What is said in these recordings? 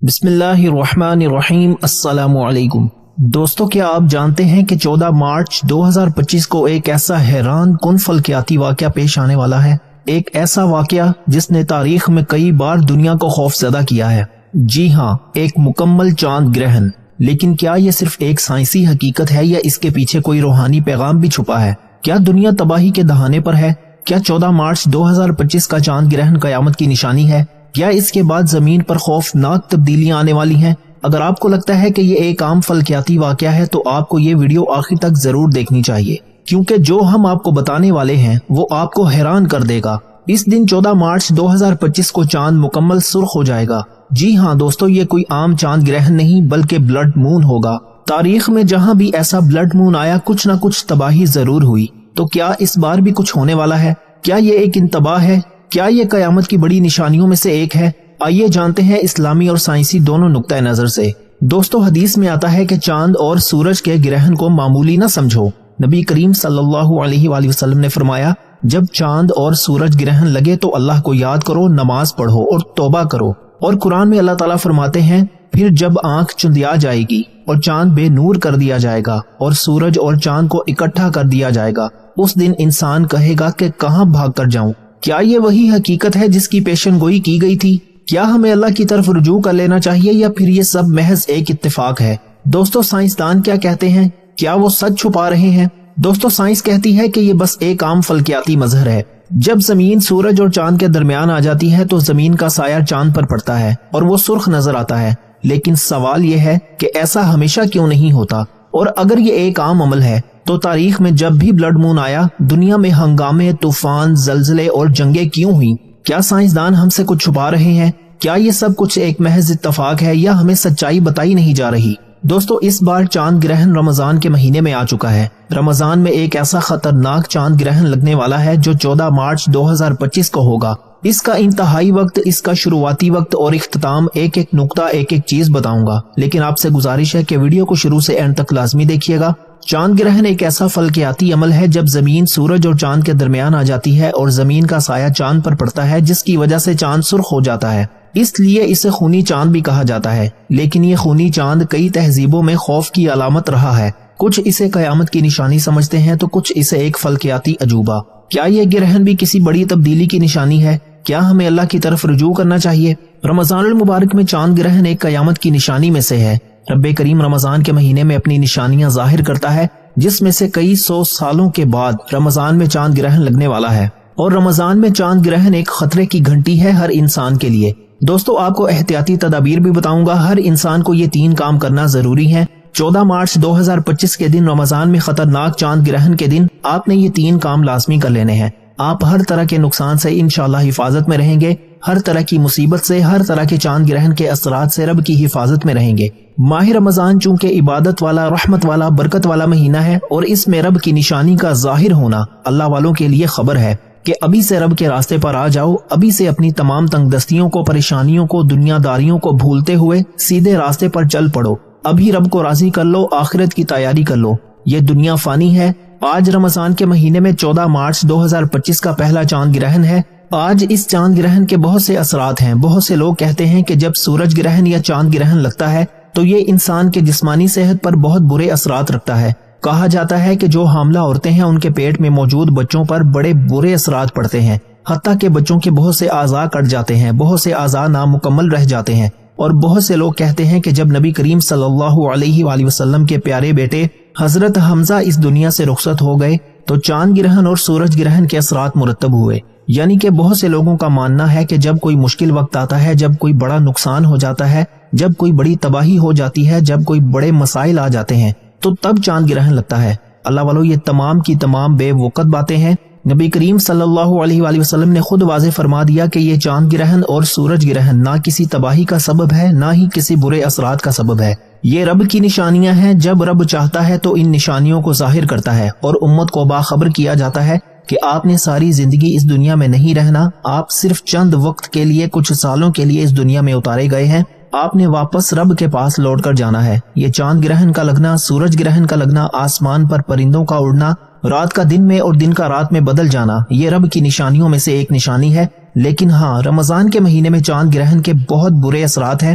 بسم اللہ الرحمن الرحیم۔ السلام علیکم دوستو، کیا آپ جانتے ہیں کہ 14 مارچ 2025 کو ایک ایسا حیران کن فلکیاتی واقعہ پیش آنے والا ہے، ایک ایسا واقعہ جس نے تاریخ میں کئی بار دنیا کو خوف زدہ کیا ہے۔ جی ہاں، ایک مکمل چاند گرہن۔ لیکن کیا یہ صرف ایک سائنسی حقیقت ہے یا اس کے پیچھے کوئی روحانی پیغام بھی چھپا ہے؟ کیا دنیا تباہی کے دہانے پر ہے؟ کیا 14 مارچ 2025 کا چاند گرہن قیامت کی نشانی ہے؟ کیا اس کے بعد زمین پر خوفناک تبدیلیاں آنے والی ہیں؟ اگر آپ کو لگتا ہے کہ یہ ایک عام فلکیاتی واقعہ ہے تو آپ کو یہ ویڈیو آخر تک ضرور دیکھنی چاہیے، کیونکہ جو ہم آپ کو بتانے والے ہیں وہ آپ کو حیران کر دے گا۔ اس دن 14 مارچ 2025 کو چاند مکمل سرخ ہو جائے گا۔ جی ہاں دوستو، یہ کوئی عام چاند گرہن نہیں بلکہ بلڈ مون ہوگا۔ تاریخ میں جہاں بھی ایسا بلڈ مون آیا کچھ نہ کچھ تباہی ضرور ہوئی، تو کیا اس بار بھی کچھ ہونے والا ہے؟ کیا یہ ایک انتباہ ہے؟ کیا یہ قیامت کی بڑی نشانیوں میں سے ایک ہے؟ آئیے جانتے ہیں اسلامی اور سائنسی دونوں نقطہ نظر سے۔ دوستو، حدیث میں آتا ہے کہ چاند اور سورج کے گرہن کو معمولی نہ سمجھو۔ نبی کریم صلی اللہ علیہ وآلہ وسلم نے فرمایا، جب چاند اور سورج گرہن لگے تو اللہ کو یاد کرو، نماز پڑھو اور توبہ کرو۔ اور قرآن میں اللہ تعالیٰ فرماتے ہیں، پھر جب آنکھ چندیا جائے گی اور چاند بے نور کر دیا جائے گا اور سورج اور چاند کو اکٹھا کر دیا جائے گا، اس دن انسان کہے گا کہ کہاں بھاگ کر جاؤں؟ کیا یہ وہی حقیقت ہے جس کی پیشن گوئی کی گئی تھی؟ کیا ہمیں اللہ کی طرف رجوع کر لینا چاہیے یا پھر یہ سب محض ایک اتفاق ہے؟ دوستو، سائنسدان کیا کہتے ہیں؟ کیا وہ سچ چھپا رہے ہیں؟ دوستو، سائنس کہتی ہے کہ یہ بس ایک عام فلکیاتی مظہر ہے۔ جب زمین سورج اور چاند کے درمیان آ جاتی ہے تو زمین کا سایہ چاند پر پڑتا ہے اور وہ سرخ نظر آتا ہے۔ لیکن سوال یہ ہے کہ ایسا ہمیشہ کیوں نہیں ہوتا؟ اور اگر یہ ایک عام عمل ہے تو تاریخ میں جب بھی بلڈ مون آیا دنیا میں ہنگامے، طوفان، زلزلے اور جنگیں کیوں ہوئیں؟ کیا سائنسدان ہم سے کچھ چھپا رہے ہیں؟ کیا یہ سب کچھ ایک محض اتفاق ہے یا ہمیں سچائی بتائی نہیں جا رہی؟ دوستو، اس بار چاند گرہن رمضان کے مہینے میں آ چکا ہے۔ رمضان میں ایک ایسا خطرناک چاند گرہن لگنے والا ہے جو 14 مارچ 2025 کو ہوگا۔ اس کا انتہائی وقت، اس کا شروعاتی وقت اور اختتام، ایک ایک نقطہ، ایک ایک چیز بتاؤں گا، لیکن آپ سے گزارش ہے کہ ویڈیو کو شروع سے اینڈ تک لازمی دیکھیے گا۔ چاند گرہن ایک ایسا فلکیاتی عمل ہے جب زمین سورج اور چاند کے درمیان آ جاتی ہے اور زمین کا سایہ چاند پر پڑتا ہے، جس کی وجہ سے چاند سرخ ہو جاتا ہے۔ اس لیے اسے خونی چاند بھی کہا جاتا ہے۔ لیکن یہ خونی چاند کئی تہذیبوں میں خوف کی علامت رہا ہے۔ کچھ اسے قیامت کی نشانی سمجھتے ہیں تو کچھ اسے ایک فلکیاتی عجوبہ۔ کیا یہ گرہن بھی کسی بڑی تبدیلی کی نشانی ہے؟ کیا ہمیں اللہ کی طرف رجوع کرنا چاہیے؟ رمضان المبارک میں چاند گرہن ایک قیامت کی نشانی میں سے ہے۔ رب کریم رمضان کے مہینے میں اپنی نشانیاں ظاہر کرتا ہے، جس میں سے کئی سو سالوں کے بعد رمضان میں چاند گرہن لگنے والا ہے۔ اور رمضان میں چاند گرہن ایک خطرے کی گھنٹی ہے ہر انسان کے لیے۔ دوستو، آپ کو احتیاطی تدابیر بھی بتاؤں گا۔ ہر انسان کو یہ 3 کام کرنا ضروری ہے۔ 14 مارچ 2025 کے دن، رمضان میں خطرناک چاند گرہن کے دن، آپ نے یہ 3 کام لازمی کر لینے ہیں۔ آپ ہر طرح کے نقصان سے انشاءاللہ حفاظت میں رہیں گے، ہر طرح کی مصیبت سے، ہر طرح کے چاند گرہن کے اثرات سے رب کی حفاظت میں رہیں گے۔ ماہ رمضان چونکہ عبادت والا، رحمت والا، برکت والا مہینہ ہے اور اس میں رب کی نشانی کا ظاہر ہونا اللہ والوں کے لیے خبر ہے کہ ابھی سے رب کے راستے پر آ جاؤ، ابھی سے اپنی تمام تنگ دستیوں کو، پریشانیوں کو، دنیا داریوں کو بھولتے ہوئے سیدھے راستے پر چل پڑو۔ ابھی رب کو راضی کر لو، آخرت کی تیاری کر لو۔ یہ دنیا فانی ہے۔ آج رمضان کے مہینے میں 14 مارچ 2025 کا پہلا چاند گرہن ہے۔ آج اس چاند گرہن کے بہت سے اثرات ہیں۔ بہت سے لوگ کہتے ہیں کہ جب سورج گرہن یا چاند گرہن لگتا ہے تو یہ انسان کے جسمانی صحت پر بہت برے اثرات رکھتا ہے۔ کہا جاتا ہے کہ جو حاملہ عورتیں ہیں ان کے پیٹ میں موجود بچوں پر بڑے برے اثرات پڑتے ہیں، حتیٰ کہ بچوں کے بہت سے اعضاء کٹ جاتے ہیں، بہت سے اعضاء نامکمل رہ جاتے ہیں۔ اور بہت سے لوگ کہتے ہیں کہ جب نبی کریم صلی اللہ علیہ وآلہ وسلم کے پیارے بیٹے حضرت حمزہ اس دنیا سے رخصت ہو گئے تو چاند گرہن اور سورج گرہن کے اثرات مرتب ہوئے۔ یعنی کہ بہت سے لوگوں کا ماننا ہے کہ جب کوئی مشکل وقت آتا ہے، جب کوئی بڑا نقصان ہو جاتا ہے، جب کوئی بڑی تباہی ہو جاتی ہے، جب کوئی بڑے مسائل آ جاتے ہیں تو تب چاند گرہن لگتا ہے۔ اللہ والو، یہ تمام کی تمام بے وقت باتیں ہیں۔ نبی کریم صلی اللہ علیہ وآلہ وسلم نے خود واضح فرما دیا کہ یہ چاند گرہن اور سورج گرہن نہ کسی تباہی کا سبب ہے، نہ ہی کسی برے اثرات کا سبب ہے۔ یہ رب کی نشانیاں ہیں۔ جب رب چاہتا ہے تو ان نشانیوں کو ظاہر کرتا ہے اور امت کو باخبر کیا جاتا ہے کہ آپ نے ساری زندگی اس دنیا میں نہیں رہنا، آپ صرف چند وقت کے لیے، کچھ سالوں کے لیے اس دنیا میں اتارے گئے ہیں، آپ نے واپس رب کے پاس لوٹ کر جانا ہے۔ یہ چاند گرہن کا لگنا، سورج گرہن کا لگنا، آسمان پر پرندوں کا اڑنا، رات کا دن میں اور دن کا رات میں بدل جانا، یہ رب کی نشانیوں میں سے ایک نشانی ہے۔ لیکن ہاں، رمضان کے مہینے میں چاند گرہن کے بہت برے اثرات ہیں۔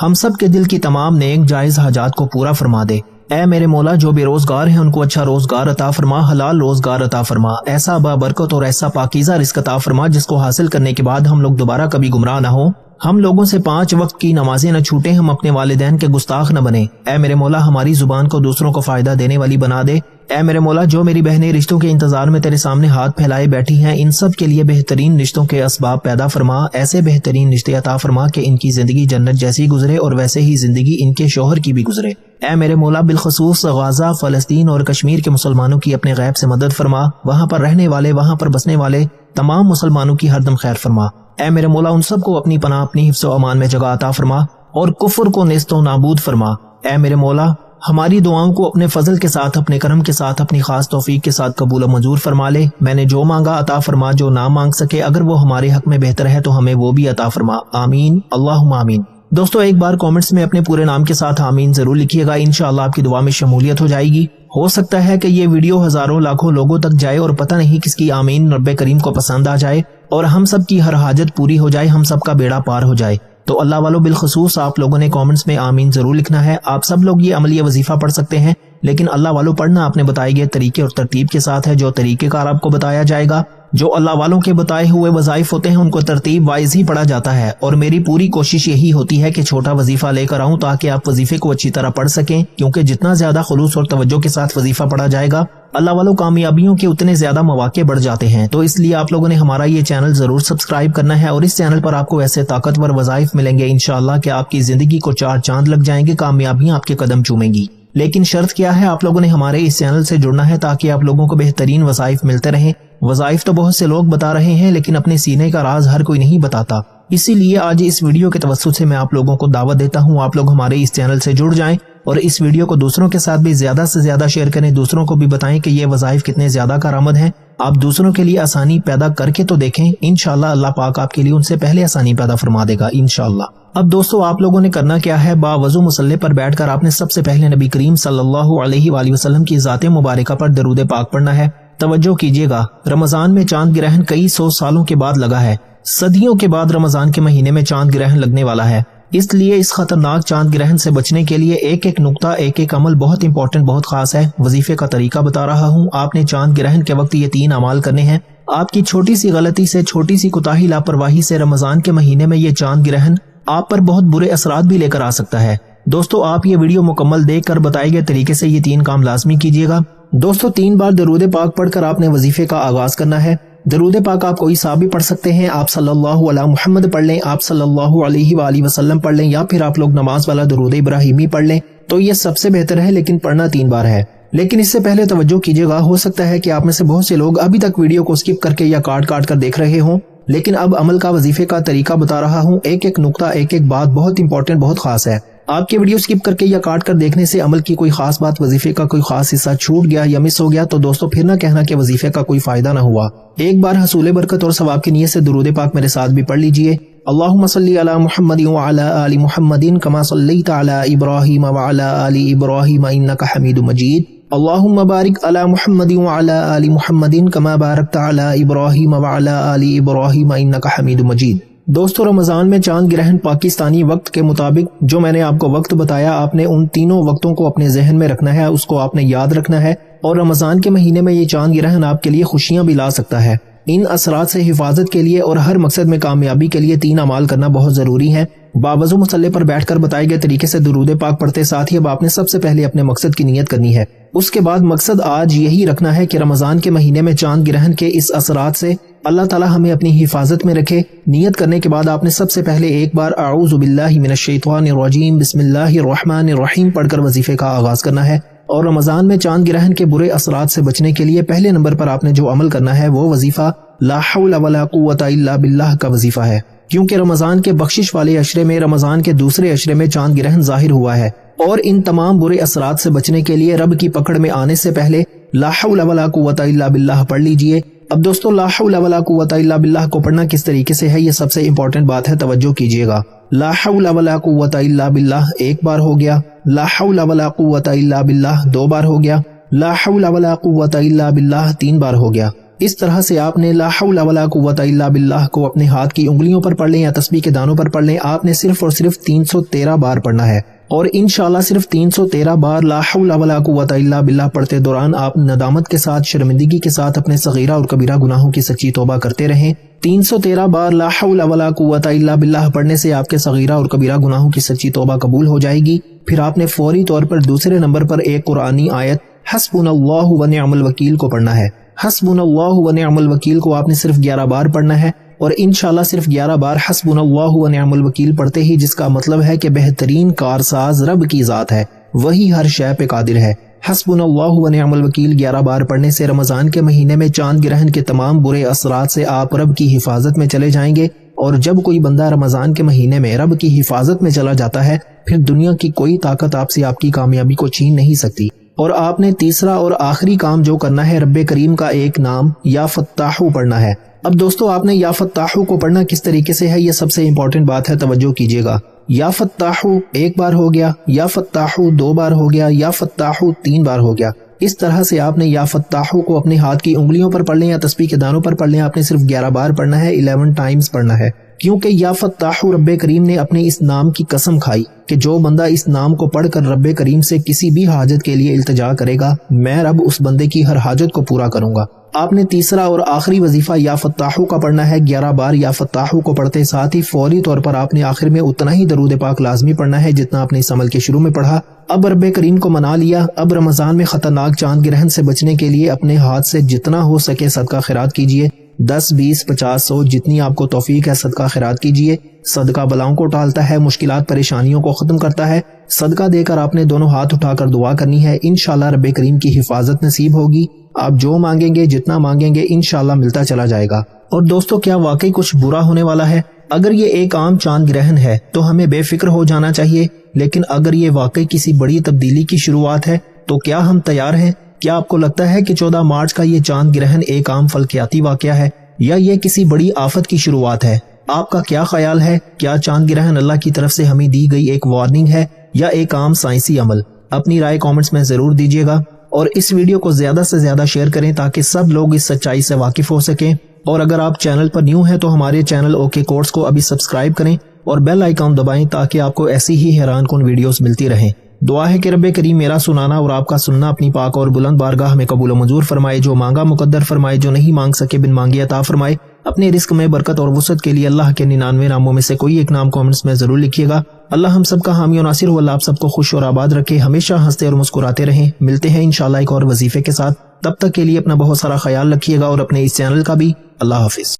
ہم سب کے دل کی تمام نیک جائز حاجات کو پورا فرما دے۔ اے میرے مولا، جو بے روزگار ہیں ان کو اچھا روزگار عطا فرما، حلال روزگار عطا فرما، ایسا بابرکت اور ایسا پاکیزہ رزق عطا فرما جس کو حاصل کرنے کے بعد ہم لوگ دوبارہ کبھی گمراہ نہ ہوں، ہم لوگوں سے 5 وقت کی نمازیں نہ چھوٹیں، ہم اپنے والدین کے گستاخ نہ بنیں۔ اے میرے مولا، ہماری زبان کو دوسروں کو فائدہ دینے والی بنا دے۔ اے میرے مولا، جو میری بہنیں رشتوں کے انتظار میں تیرے سامنے ہاتھ پھیلائے بیٹھی ہیں، ان سب کے لیے بہترین رشتوں کے اسباب پیدا فرما، ایسے بہترین رشتے عطا فرما کہ ان کی زندگی جنت جیسی گزرے اور ویسے ہی زندگی ان کے شوہر کی بھی گزرے۔ اے میرے مولا، بالخصوص غزہ، فلسطین اور کشمیر کے مسلمانوں کی اپنے غیب سے مدد فرما، وہاں پر رہنے والے، وہاں پر بسنے والے تمام مسلمانوں کی ہر دم خیر فرما۔ اے میرے مولا، ان سب کو اپنی پناہ، اپنی حفظ و امان میں جگہ عطا فرما اور کفر کو نیست و نابود فرما۔ اے میرے مولا، ہماری دعاؤں کو اپنے فضل کے ساتھ، اپنے کرم کے ساتھ، اپنی خاص توفیق کے ساتھ قبول و منظور فرما لے۔ میں نے جو مانگا عطا فرما، جو نہ مانگ سکے اگر وہ ہمارے حق میں بہتر ہے تو ہمیں وہ بھی عطا فرما۔ آمین، اللہم آمین۔ دوستو، ایک بار کامنٹس میں اپنے پورے نام کے ساتھ آمین ضرور لکھیے گا، انشاءاللہ آپ کی دعا میں شمولیت ہو جائے گی۔ ہو سکتا ہے کہ یہ ویڈیو ہزاروں لاکھوں لوگوں تک جائے اور پتہ نہیں کس کی آمین رب کریم کو پسند آ جائے اور ہم سب کی ہر حاجت پوری ہو جائے، ہم سب کا بیڑا پار ہو جائے۔ تو اللہ والوں، بالخصوص آپ لوگوں نے کامنٹس میں آمین ضرور لکھنا ہے۔ آپ سب لوگ یہ عملیہ وظیفہ پڑھ سکتے ہیں، لیکن اللہ والوں پڑھنا آپ نے بتائے گئے طریقے اور ترتیب کے ساتھ ہے، جو طریقہ کار آپ کو بتایا جائے گا۔ جو اللہ والوں کے بتائے ہوئے وظائف ہوتے ہیں ان کو ترتیب وائز ہی پڑھا جاتا ہے، اور میری پوری کوشش یہی ہوتی ہے کہ چھوٹا وظیفہ لے کر آؤں تاکہ آپ وظیفے کو اچھی طرح پڑھ سکیں، کیونکہ جتنا زیادہ خلوص اور توجہ کے ساتھ وظیفہ پڑھا جائے گا، اللہ والوں کامیابیوں کے اتنے زیادہ مواقع بڑھ جاتے ہیں۔ تو اس لیے آپ لوگوں نے ہمارا یہ چینل ضرور سبسکرائب کرنا ہے، اور اس چینل پر آپ کو ایسے طاقتور وظائف ملیں گے انشاءاللہ کہ آپ کی زندگی کو 4 چاند لگ جائیں گے، کامیابیاں آپ کے قدم چومیں گی۔ لیکن شرط کیا ہے؟ آپ لوگوں نے ہمارے اس چینل سے جڑنا ہے تاکہ آپ لوگوں کو بہترین وظائف ملتے رہیں۔ وظائف تو بہت سے لوگ بتا رہے ہیں، لیکن اپنے سینے کا راز ہر کوئی نہیں بتاتا۔ اسی لیے آج اس ویڈیو کے توسط سے میں آپ لوگوں کو دعوت دیتا ہوں، آپ لوگ ہمارے اس چینل سے جڑ جائیں اور اس ویڈیو کو دوسروں کے ساتھ بھی زیادہ سے زیادہ شیئر کریں، دوسروں کو بھی بتائیں کہ یہ وظائف کتنے زیادہ کارآمد ہیں۔ آپ دوسروں کے لیے آسانی پیدا کر کے تو دیکھیں، انشاءاللہ اللہ پاک آپ کے لیے ان سے پہلے آسانی پیدا فرما دے گا انشاءاللہ۔ اب دوستو، آپ لوگوں نے کرنا کیا ہے؟ باوضو مصلی پر بیٹھ کر آپ نے سب سے پہلے نبی کریم صلی اللہ علیہ وآلہ وسلم کی ذات مبارکہ پر درود پاک پڑھنا ہے۔ توجہ کیجیے گا، رمضان میں چاند گرہن کئی 100 سالوں کے بعد لگا ہے، صدیوں کے بعد رمضان کے مہینے میں چاند گرہن لگنے والا ہے۔ اس لیے اس خطرناک چاند گرہن سے بچنے کے لیے ایک ایک نقطہ، ایک ایک عمل بہت امپورٹنٹ، بہت خاص ہے۔ وظیفے کا طریقہ بتا رہا ہوں، آپ نے چاند گرہن کے وقت یہ 3 اعمال کرنے ہیں۔ آپ کی چھوٹی سی غلطی سے، چھوٹی سی کوتاہی، لاپرواہی سے رمضان کے مہینے میں یہ چاند گرہن آپ پر بہت برے اثرات بھی لے کر آ سکتا ہے۔ دوستو، آپ یہ ویڈیو مکمل دیکھ کر بتائے گئے طریقے سے یہ 3 کام لازمی کیجیے گا۔ دوستو، 3 بار درود پاک پڑھ کر آپ نے وظیفے کا آغاز کرنا ہے۔ درود پاک آپ کوئی سا بھی پڑھ سکتے ہیں، آپ صلی اللہ علی محمد پڑھ لیں، آپ صلی اللہ علیہ وآلہ وسلم پڑھ لیں، یا پھر آپ لوگ نماز والا درود ابراہیمی پڑھ لیں، تو یہ سب سے بہتر ہے، لیکن پڑھنا 3 بار ہے۔ لیکن اس سے پہلے توجہ کیجیے گا، ہو سکتا ہے کہ آپ میں سے بہت سے لوگ ابھی تک ویڈیو کو سکپ کر کے یا کاٹ کر دیکھ رہے ہوں، لیکن اب عمل کا وظیفے کا طریقہ بتا رہا ہوں، ایک ایک نقطہ، ایک ایک بات بہت امپورٹنٹ، بہت خاص ہے۔ آپ کے ویڈیو سکپ کر کے یا کاٹ کر دیکھنے سے عمل کی کوئی خاص بات، وظیفے کا کوئی خاص حصہ چھوٹ گیا یا مس ہو گیا تو دوستو پھر نہ کہنا کہ وظیفے کا کوئی فائدہ نہ ہوا۔ ایک بار حصول برکت اور ثواب کی نیت سے درود پاک میرے ساتھ بھی پڑھ لیجئے۔ اللہم صلی علی محمد وعلی آل محمد کما صلیت علی ابراہیم وعلی آل ابراہیم انک حمید مجید۔ اللہم بارک علی محمد وعلی آل محمد کما بارکت علی ابراہیم وعلی آل ابراہیم انک حمید مجید۔ دوستو، رمضان میں چاند گرہن پاکستانی وقت کے مطابق جو میں نے آپ کو وقت بتایا، آپ نے ان تینوں وقتوں کو اپنے ذہن میں رکھنا ہے، اس کو آپ نے یاد رکھنا ہے، اور رمضان کے مہینے میں یہ چاند گرہن آپ کے لیے خوشیاں بھی لا سکتا ہے۔ ان اثرات سے حفاظت کے لیے اور ہر مقصد میں کامیابی کے لیے 3 اعمال کرنا بہت ضروری ہے۔ باوضو مصلی پر بیٹھ کر بتائے گئے طریقے سے درود پاک پڑھتے ساتھ ہی اب آپ نے سب سے پہلے اپنے مقصد کی نیت کرنی ہے۔ اس کے بعد مقصد آج یہی رکھنا ہے کہ رمضان کے مہینے میں چاند گرہن کے اس اثرات سے اللہ تعالی ہمیں اپنی حفاظت میں رکھے۔ نیت کرنے کے بعد آپ نے سب سے پہلے ایک بار اعوذ باللہ من الشیطان الرجیم بسم اللہ الرحمن الرحیم پڑھ کر وظیفے کا آغاز کرنا ہے۔ اور رمضان میں چاند گرہن کے برے اثرات سے بچنے کے لیے پہلے نمبر پر آپ نے جو عمل کرنا ہے وہ وظیفہ لا حول ولا قوت الا باللہ کا وظیفہ ہے، کیونکہ رمضان کے بخشش والے عشرے میں، رمضان کے دوسرے عشرے میں چاند گرہن ظاہر ہوا ہے، اور ان تمام برے اثرات سے بچنے کے لیے رب کی پکڑ میں آنے سے پہلے لا حول ولا قوت الا باللہ پڑھ لیجئے۔ اب دوستو، لا حول ولا قوت الا باللہ کو پڑھنا کس طریقے سے ہے، یہ سب سے امپورٹنٹ بات ہے، توجہ کیجئے گا۔ لا حول ولا قوت الا باللہ 1 بار ہو گیا، لا حول ولا قوت الا باللہ 2 بار ہو گیا، لا حول ولا قوت الا باللہ 3 بار ہو گیا۔ اس طرح سے آپ نے لا حول ولا قوت الا باللہ کو اپنے ہاتھ کی انگلیوں پر پڑھ لیں یا تسبیح کے دانوں پر پڑھ لیں. آپ نے صرف اور صرف 313 بار پڑھنا ہے اور انشاءاللہ صرف 313 بار لا حول ولا قوت الا باللہ پڑھتے دوران آپ ندامت کے ساتھ شرمندگی کے ساتھ اپنے صغیرہ اور کبیرہ گناہوں کی سچی توبہ کرتے رہیں. 313 بار لا حول ولا قوت الا باللہ پڑھنے سے آپ کے صغیرہ اور کبیرہ گناہوں کی سچی توبہ قبول ہو جائے گی. پھر آپ نے فوری طور پر دوسرے نمبر پر ایک قرآنی آیت حسبنا اللہ و نعم الوکیل کو پڑھنا ہے. حسبنا اللہ و نعم الوکیل کو آپ نے صرف 11 بار پڑھنا ہے اور انشاءاللہ صرف 11 بار حسبنا اللہ و نعم الوکیل پڑھتے ہی، جس کا مطلب ہے کہ بہترین کارساز رب کی ذات ہے، وہی ہر شے پہ قادر ہے. حسبنا اللہ و نعم الوکیل 11 بار پڑھنے سے رمضان کے مہینے میں چاند گرہن کے تمام برے اثرات سے آپ رب کی حفاظت میں چلے جائیں گے. اور جب کوئی بندہ رمضان کے مہینے میں رب کی حفاظت میں چلا جاتا ہے، پھر دنیا کی کوئی طاقت آپ سے آپ کی کامیابی کو چھین نہیں سکتی. اور آپ نے تیسرا اور آخری کام جو کرنا ہے، رب کریم کا ایک نام یا فتاحو پڑھنا ہے. اب دوستو، آپ نے یا فتاحو کو پڑھنا کس طریقے سے ہے، یہ سب سے امپورٹنٹ بات ہے، توجہ کیجیے گا. یا فتاحو 1 بار ہو گیا، یا فتاحو 2 بار ہو گیا، یا فتاحو 3 بار ہو گیا. اس طرح سے آپ نے یا فتاحو کو اپنے ہاتھ کی انگلیوں پر پڑھ لیں یا تسبیح کے دانوں پر پڑھ لیں. آپ نے صرف 11 بار پڑھنا ہے، 11 ٹائمز پڑھنا ہے، کیونکہ یا فتاحو رب کریم نے اپنے اس نام کی قسم کھائی کہ جو بندہ اس نام کو پڑھ کر رب کریم سے کسی بھی حاجت کے لیے التجا کرے گا، میں رب اس بندے کی ہر حاجت کو پورا کروں گا. آپ نے تیسرا اور آخری وظیفہ یا فتاحو کا پڑھنا ہے. 11 بار یا فتاحو کو پڑھتے ساتھ ہی فوری طور پر آپ نے آخر میں اتنا ہی درود پاک لازمی پڑھنا ہے جتنا آپ نے اس عمل کے شروع میں پڑھا. اب رب کریم کو منا لیا. اب رمضان میں خطرناک چاند گرہن سے بچنے کے لیے اپنے ہاتھ سے جتنا ہو سکے صدقہ خیرات کیجیے. 10 20 50 100 جتنی آپ کو توفیق ہے صدقہ خیرات کیجیے. صدقہ بلاؤں کو ٹالتا ہے، مشکلات پریشانیوں کو ختم کرتا ہے. صدقہ دے کر آپ نے دونوں ہاتھ اٹھا کر دعا کرنی ہے. انشاءاللہ رب کریم کی حفاظت نصیب ہوگی. آپ جو مانگیں گے، جتنا مانگیں گے، انشاءاللہ ملتا چلا جائے گا. اور دوستو، کیا واقعی کچھ برا ہونے والا ہے؟ اگر یہ ایک عام چاند گرہن ہے تو ہمیں بے فکر ہو جانا چاہیے، لیکن اگر یہ واقعی کسی بڑی تبدیلی کی شروعات ہے تو کیا ہم تیار ہیں؟ کیا آپ کو لگتا ہے کہ 14 مارچ کا یہ چاند گرہن ایک عام فلکیاتی واقعہ ہے یا یہ کسی بڑی آفت کی شروعات ہے؟ آپ کا کیا خیال ہے؟ کیا چاند گرہن اللہ کی طرف سے ہمیں دی گئی ایک وارننگ ہے یا ایک عام سائنسی عمل؟ اپنی رائے کامنٹس میں ضرور دیجیے گا اور اس ویڈیو کو زیادہ سے زیادہ شیئر کریں تاکہ سب لوگ اس سچائی سے واقف ہو سکیں. اور اگر آپ چینل پر نیو ہیں تو ہمارے چینل اوکے کورس کو ابھی سبسکرائب کریں اور بیل آئیکن دبائیں تاکہ آپ کو ایسی ہی حیران کن ویڈیوز ملتی رہیں. دعا ہے کہ رب کریم میرا سنانا اور آپ کا سننا اپنی پاک اور بلند بارگاہ میں قبول و منظور فرمائے. جو مانگا مقدر فرمائے، جو نہیں مانگ سکے بن مانگے عطا فرمائے. اپنے رزق میں برکت اور وسعت کے لیے اللہ کے 99 ناموں میں سے کوئی ایک نام کامنٹس میں ضرور لکھیے گا. اللہ ہم سب کا حامی و ناصر ہو. اللہ آپ سب کو خوش اور آباد رکھے، ہمیشہ ہنستے اور مسکراتے رہیں. ملتے ہیں انشاءاللہ ایک اور وظیفے کے ساتھ. تب تک کے لیے اپنا بہت سارا خیال رکھیے گا اور اپنے اس چینل کا بھی. اللہ حافظ.